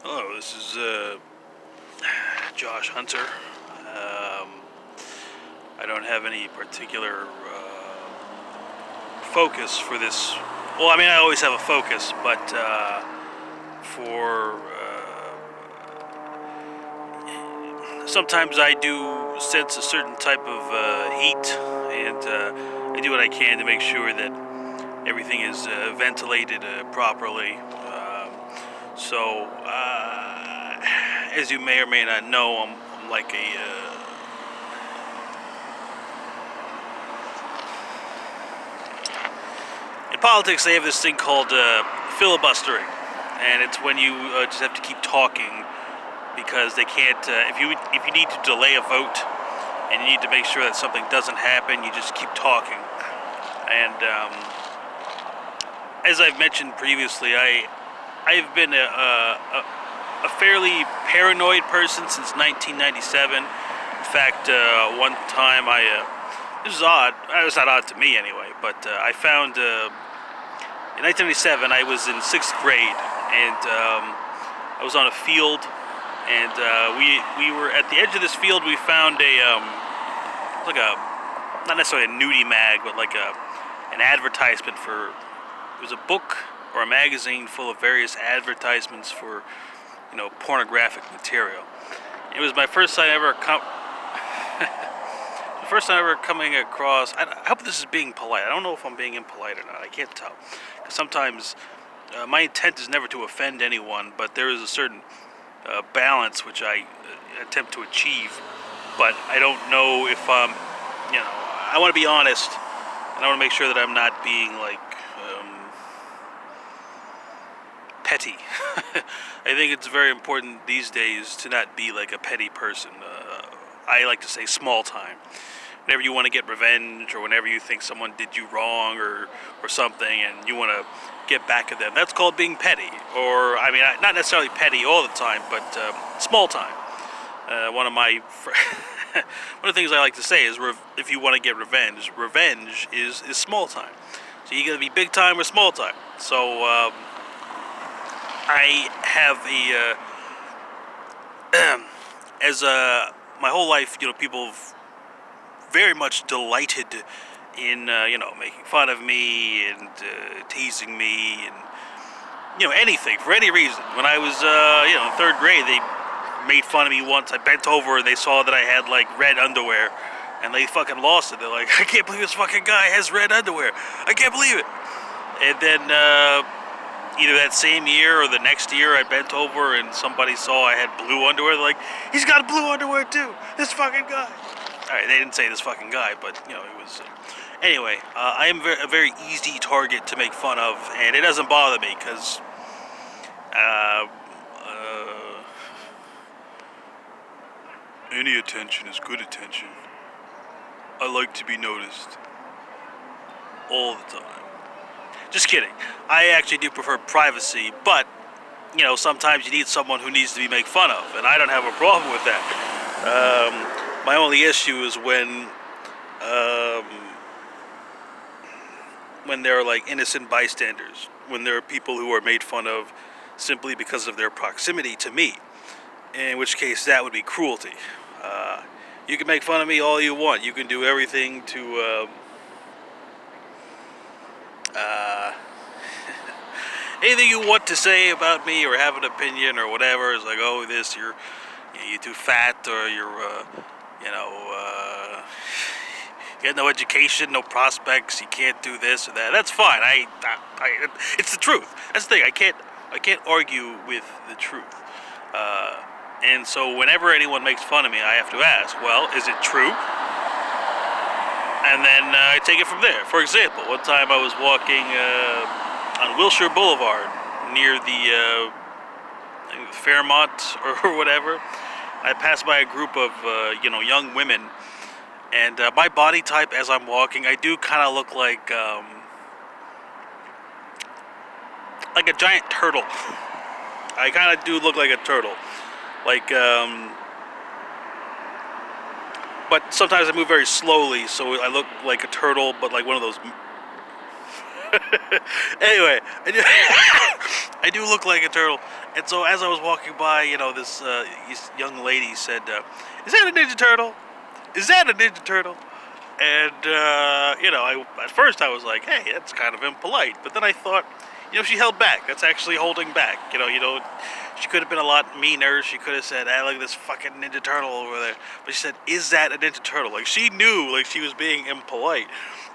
Hello, this is Josh Hunter. I don't have any particular focus for this. Well, I mean, I always have a focus, but for sometimes I do sense a certain type of heat, and I do what I can to make sure that everything is ventilated properly. As you may or may not know, I'm like a in politics. They have this thing called filibustering, and it's when you just have to keep talking because they can't. If you need to delay a vote and you need to make sure that something doesn't happen, you just keep talking. And as I've mentioned previously, I've been a fairly paranoid person since 1997. In fact, one time this is odd. It was not odd to me anyway, but I found in 1997 I was in 6th grade, and I was on a field, and we were at the edge of this field. We found like a, not necessarily a nudie mag, but like an advertisement for, it was a book or a magazine full of various advertisements for, pornographic material. It was my first time ever coming across. I hope this is being polite. I don't know if I'm being impolite or not. I can't tell. Because sometimes my intent is never to offend anyone, but there is a certain balance which I attempt to achieve. But I don't know if I want to be honest, and I want to make sure that I'm not being like petty. I think it's very important these days to not be like a petty person. I like to say small time. Whenever you want to get revenge, or whenever you think someone did you wrong or something, and you want to get back at them, that's called being petty. Or, I mean, not necessarily petty all the time, but small time. One of the things I like to say is, if you want to get revenge is small time. So you got to be big time or small time. So I have my whole life, people have very much delighted in, making fun of me and teasing me and, anything for any reason. When I was, in 3rd grade, they made fun of me once. I bent over and they saw that I had like red underwear, and they fucking lost it. They're like, I can't believe this fucking guy has red underwear. I can't believe it. And then either that same year or the next year, I bent over and somebody saw I had blue underwear. They're like, he's got blue underwear too. This fucking guy. All right, they didn't say this fucking guy, but it was. Anyway, I am a very easy target to make fun of, and it doesn't bother me because any attention is good attention. I like to be noticed all the time. Just kidding. I actually do prefer privacy, but sometimes you need someone who needs to be made fun of, and I don't have a problem with that. My only issue is when there are like innocent bystanders, when there are people who are made fun of simply because of their proximity to me, in which case that would be cruelty. You can make fun of me all you want. You can do everything to anything you want to say about me or have an opinion or whatever. Is like, oh, you're too fat, or you're you got no education, no prospects, you can't do this or that. That's fine. It's the truth. That's the thing. I can't argue with the truth. And so whenever anyone makes fun of me, I have to ask, well, is it true? And then I take it from there. For example, one time I was walking on Wilshire Boulevard near the I think Fairmont or whatever. I passed by a group of young women, and my body type as I'm walking, I do kind of look like a giant turtle. I kind of do look like a turtle, like but sometimes I move very slowly, so I look like a turtle, but like one of those Anyway, I do look like a turtle. And so as I was walking by, this young lady said, "Is that a Ninja Turtle? Is that a Ninja Turtle?" And at first I was like, "Hey, that's kind of impolite." But then I thought, she held back. That's actually holding back. She could have been a lot meaner. She could have said, "Hey, look at this fucking Ninja Turtle over there." But she said, "Is that a Ninja Turtle?" Like, she knew, like, she was being impolite.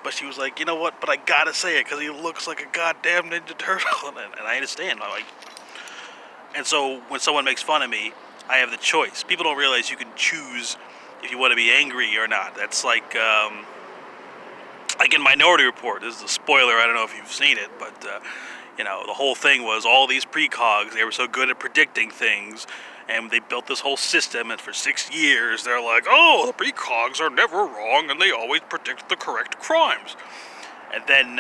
But she was like, "You know what? But I gotta say it because he looks like a goddamn Ninja Turtle." And I understand. And so when someone makes fun of me, I have the choice. People don't realize you can choose if you want to be angry or not. That's like in Minority Report. This is a spoiler. I don't know if you've seen it, but the whole thing was all these precogs. They were so good at predicting things, and they built this whole system. And for 6 years, they're like, "Oh, the precogs are never wrong, and they always predict the correct crimes." And then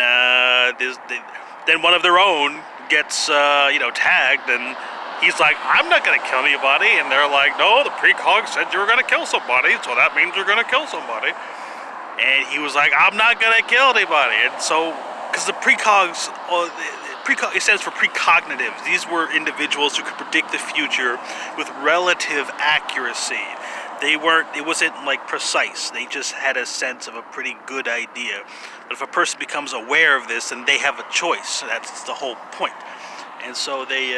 then one of their own gets tagged, and he's like, "I'm not gonna kill anybody," and they're like, "No, the precog said you were gonna kill somebody, so that means you're gonna kill somebody." And he was like, "I'm not gonna kill anybody." And so, because the precogs, it stands for precognitives. These were individuals who could predict the future with relative accuracy. It wasn't like precise. They just had a sense of a pretty good idea. But if a person becomes aware of this, then they have a choice. That's the whole point. And so they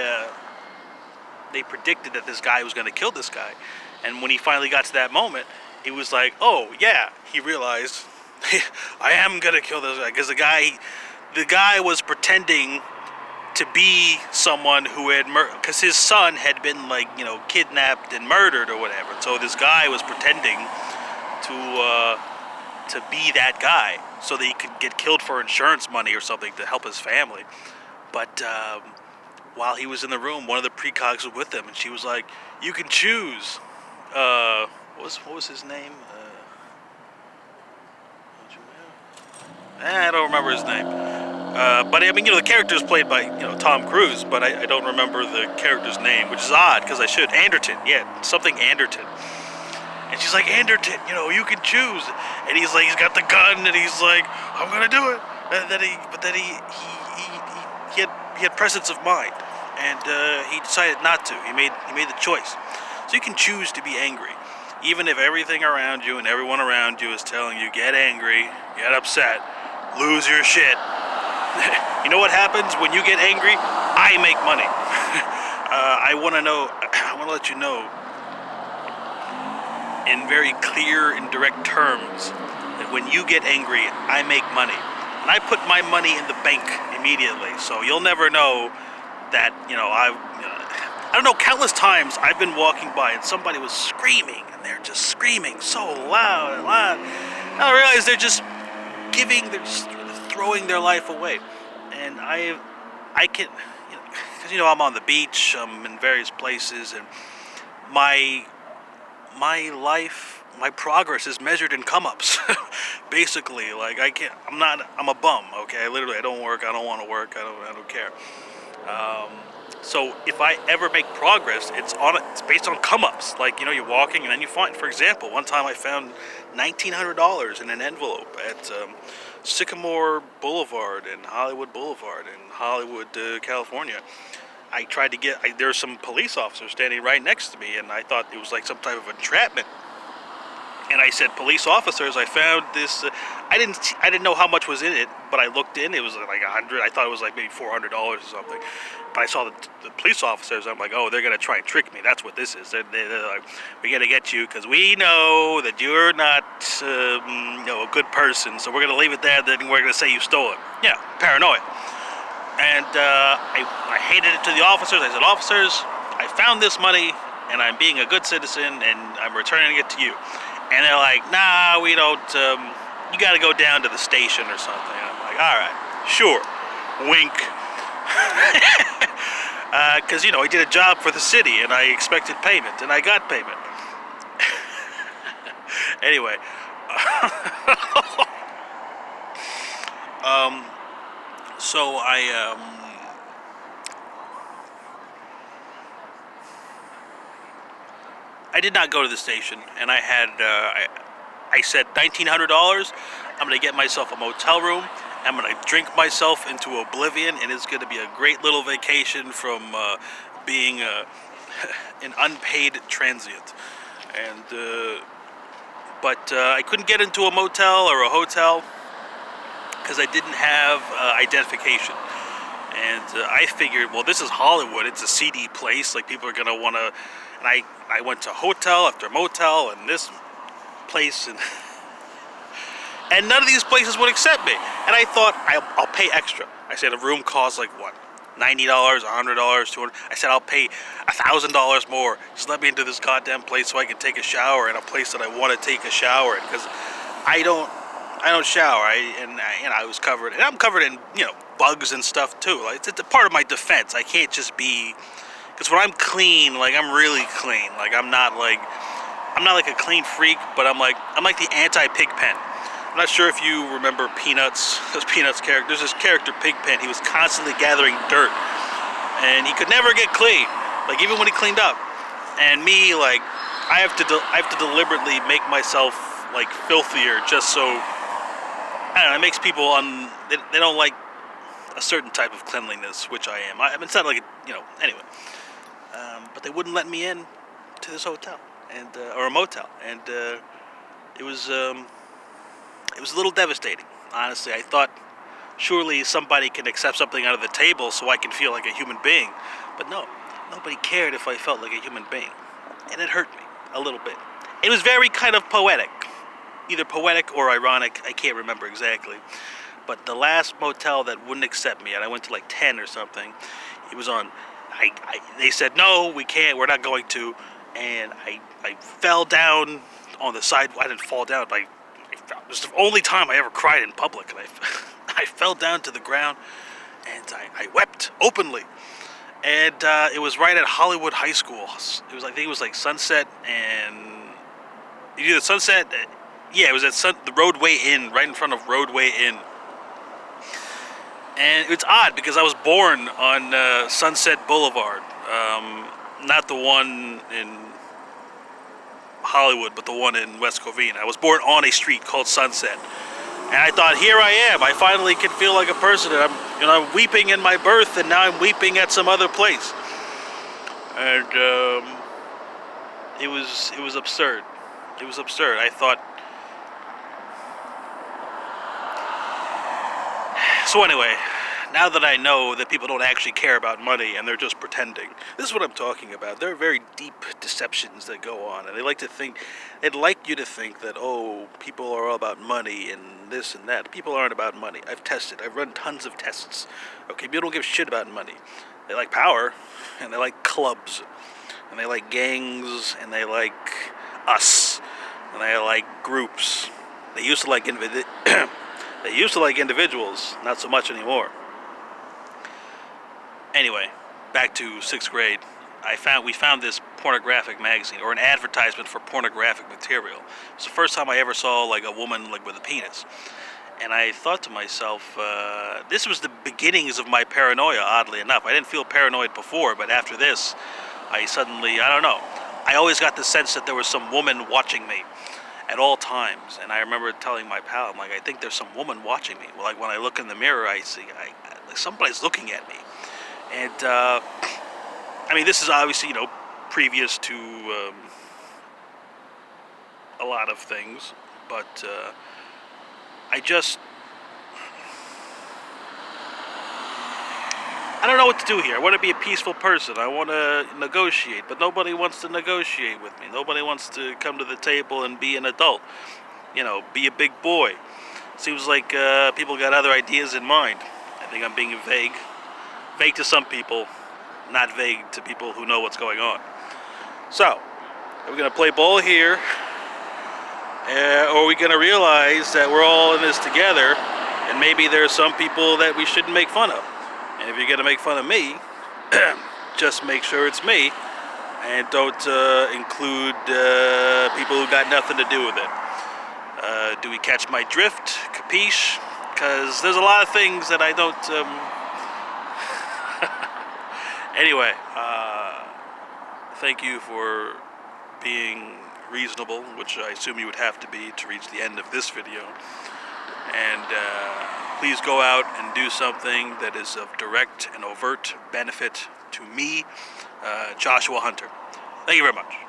predicted that this guy was going to kill this guy. And when he finally got to that moment, he was like, "Oh yeah," he realized, "I am going to kill this guy." Because the guy was pretending to be someone who had because his son had been kidnapped and murdered or whatever. So this guy was pretending to be that guy so that he could get killed for insurance money or something to help his family. But while he was in the room, one of the precogs was with him, and she was like, "You can choose." What was his name? I don't remember his name. But I mean, the character is played by Tom Cruise, but I don't remember the character's name, which is odd because I should. Anderton, yeah, something Anderton. And she's like, "Anderton, you can choose." And he's like, he's got the gun, and he's like, "I'm gonna do it." And then he had presence of mind, and he decided not to. He made the choice. So you can choose to be angry, even if everything around you and everyone around you is telling you, "Get angry, get upset, lose your shit." You know what happens when you get angry? I make money. I want to let you know in very clear and direct terms that when you get angry, I make money. And I put my money in the bank immediately. So you'll never know that, I don't know, countless times I've been walking by and somebody was screaming, and they're just screaming so loud and loud. And I realize they're just throwing their life away. And I can, because I'm on the beach, I'm in various places, and my life, my progress is measured in come-ups. Basically, like I'm a bum, okay? I don't work, I don't want to work, I don't care. So if I ever make progress, it's based on come-ups. Like, you're walking and then you find, for example, one time I found $1,900 in an envelope at Sycamore Boulevard and Hollywood Boulevard in Hollywood, California. I tried to there were some police officers standing right next to me, and I thought it was like some type of entrapment. And I said, "Police officers, I found this." I didn't know how much was in it, but I looked in. It was like $100. I thought it was like maybe $400 or something. But I saw the police officers. I'm like, "Oh, they're gonna try and trick me. That's what this is. They're like, we're gonna get you because we know that you're not, a good person. So we're gonna leave it there. Then we're gonna say you stole it." Yeah, paranoia. And I handed it to the officers. I said, "Officers, I found this money, and I'm being a good citizen, and I'm returning it to you." And they're like, "Nah, we don't, you gotta go down to the station or something." And I'm like, "All right, sure." Wink. Because, I did a job for the city, and I expected payment, and I got payment. Anyway. So I did not go to the station, and I said $1,900. I'm gonna get myself a motel room, I'm going to drink myself into oblivion, and it's going to be a great little vacation from being an unpaid transient. And but I couldn't get into a motel or a hotel because I didn't have identification. And I figured, well, this is Hollywood. It's a seedy place. Like, people are going to want to... And I went to hotel after motel and this place, and none of these places would accept me. And I thought, I'll pay extra. I said, a room costs like what? $90, $100, $200. I said, I'll pay $1,000 more. Just let me into this goddamn place so I can take a shower in a place that I want to take a shower in, because I don't shower. I was covered, and I'm covered in bugs and stuff too. Like, it's a part of my defense. I can't just be, because when I'm clean, like, I'm really clean. Like, I'm not like a clean freak, but I'm like the anti-Pigpen. I'm not sure if you remember Peanuts. There's this character, Pigpen. He was constantly gathering dirt, and he could never get clean. Like, even when he cleaned up. And me, like, I have to deliberately make myself like filthier, just so, I don't know. It makes people they don't like a certain type of cleanliness, which I am. It's not like anyway. But they wouldn't let me in to this hotel or a motel, and it was a little devastating, honestly. I thought surely somebody can accept something out of the table so I can feel like a human being. But no, nobody cared if I felt like a human being. And it hurt me a little bit. It was very kind of poetic. Either poetic or ironic, I can't remember exactly. But the last motel that wouldn't accept me, and I went to like 10 or something, it was on, they said, no, we can't, we're not going to. And I fell down on the side. I didn't fall down, but it was the only time I ever cried in public, and I fell down to the ground, and I wept openly. And it was right at Hollywood High School. It was, I think it was like Sunset and either Sunset. Yeah, it was at the Roadway Inn, right in front of Roadway Inn. And it's odd because I was born on Sunset Boulevard, not the one in Hollywood, but the one in West Covina. I was born on a street called Sunset, and I thought, here I am. I finally can feel like a person. And I'm weeping in my birth, and now I'm weeping at some other place. And it was absurd. It was absurd. I thought. So anyway, now that I know that people don't actually care about money and they're just pretending, this is what I'm talking about. There are very deep deceptions that go on, and they'd like you to think that, oh, people are all about money and this and that. People aren't about money. I've run tons of tests. Okay, people don't give a shit about money. They like power, and they like clubs, and they like gangs, and they like us, and they like groups. They used to like individuals, not so much anymore. Anyway, back to 6th grade. We found this pornographic magazine, or an advertisement for pornographic material. It's the first time I ever saw like a woman like with a penis. And I thought to myself, this was the beginnings of my paranoia, oddly enough. I didn't feel paranoid before, but after this, I don't know. I always got the sense that there was some woman watching me at all times. And I remember telling my pal, I'm like, I think there's some woman watching me. Well, like, when I look in the mirror, I see like somebody's looking at me. And, this is obviously, previous to a lot of things, but I don't know what to do here. I want to be a peaceful person. I want to negotiate, but nobody wants to negotiate with me. Nobody wants to come to the table and be an adult, be a big boy. Seems like people got other ideas in mind. I think I'm being vague. Vague to some people, not vague to people who know what's going on. So, are we going to play ball here? Or are we going to realize that we're all in this together, and maybe there are some people that we shouldn't make fun of? And if you're going to make fun of me, just make sure it's me, and don't include people who got nothing to do with it. Do we catch my drift? Capiche? Because there's a lot of things that I don't... Anyway, thank you for being reasonable, which I assume you would have to be to reach the end of this video. And please go out and do something that is of direct and overt benefit to me, Joshua Hunter. Thank you very much.